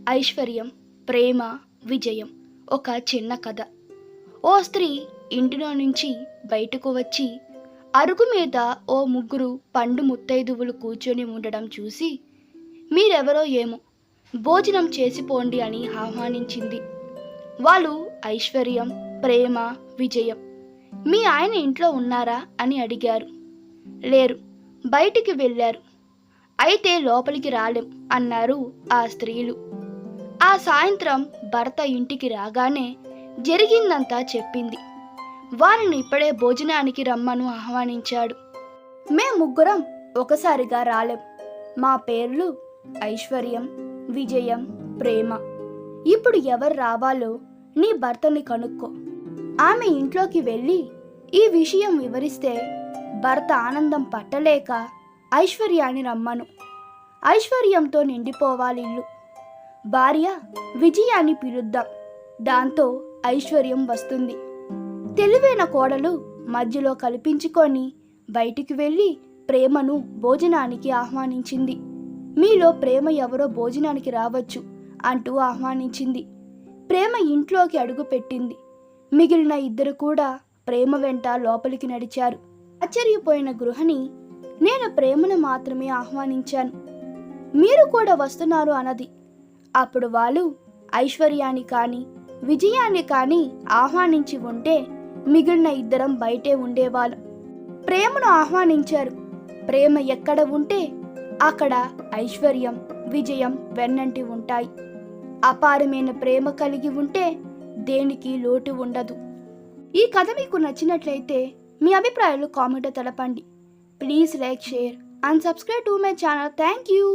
ఐశ్వర్యం, ప్రేమ, విజయం. ఒక చిన్న కథ. ఓ స్త్రీ ఇంటిలో నుంచి బయటకు వచ్చి అరుగు మీద ఓ ముగ్గురు పండు ముత్తైదువులు కూర్చొని ఉండడం చూసి, మీరెవరో ఏమో, భోజనం చేసిపోండి అని ఆహ్వానించింది. వాళ్ళు ఐశ్వర్యం, ప్రేమ, విజయం. మీ ఆయన ఇంట్లో ఉన్నారా అని అడిగారు. లేరు, బయటికి వెళ్ళారు. అయితే లోపలికి రాలేం అన్నారు ఆ స్త్రీలు. ఆ సాయంత్రం భర్త ఇంటికి రాగానే జరిగిందంతా చెప్పింది. వారిని ఇప్పుడే భోజనానికి రమ్మను ఆహ్వానించాడు. మేం ముగ్గురం ఒకసారిగా రాలేం. మా పేర్లు ఐశ్వర్యం, విజయం, ప్రేమ. ఇప్పుడు ఎవరు రావాలో నీ భర్తని కనుక్కో. ఆమె ఇంట్లోకి వెళ్ళి ఈ విషయం వివరిస్తే భర్త ఆనందం పట్టలేక ఐశ్వర్యాన్ని రమ్మను. ఐశ్వర్యంతో నిండిపోవాలిల్లు. భార్య విజయాన్ని పిలుద్దాం. దాంతో ఐశ్వర్యం వస్తుంది. తెలివైన కోడలు మధ్యలో కల్పించుకొని బయటికి వెళ్ళి ప్రేమను భోజనానికి ఆహ్వానించింది. మీలో ప్రేమ ఎవరో భోజనానికి రావచ్చు అంటూ ఆహ్వానించింది. ప్రేమ ఇంట్లోకి అడుగుపెట్టింది. మిగిలిన ఇద్దరు కూడా ప్రేమ వెంట లోపలికి నడిచారు. ఆశ్చర్యపోయిన గృహిణి, నేను ప్రేమను మాత్రమే ఆహ్వానించాను, మీరు కూడా వస్తున్నారు అన్నది. అప్పుడు వాళ్ళు ఐశ్వర్యాన్ని కానీ విజయాన్ని కానీ ఆహ్వానించి ఉంటే మిగిలిన ఇద్దరం బయటే ఉండేవాళ్ళం. ప్రేమను ఆహ్వానించారు. ప్రేమ ఎక్కడ ఉంటే అక్కడ ఐశ్వర్యం, విజయం వెన్నంటి ఉంటాయి. అపారమైన ప్రేమ కలిగి ఉంటే దేనికి లోటు ఉండదు. ఈ కథ మీకు నచ్చినట్లయితే మీ అభిప్రాయాలు కామెంట్లో తెలపండి. Please like, share and subscribe to my channel. Thank you.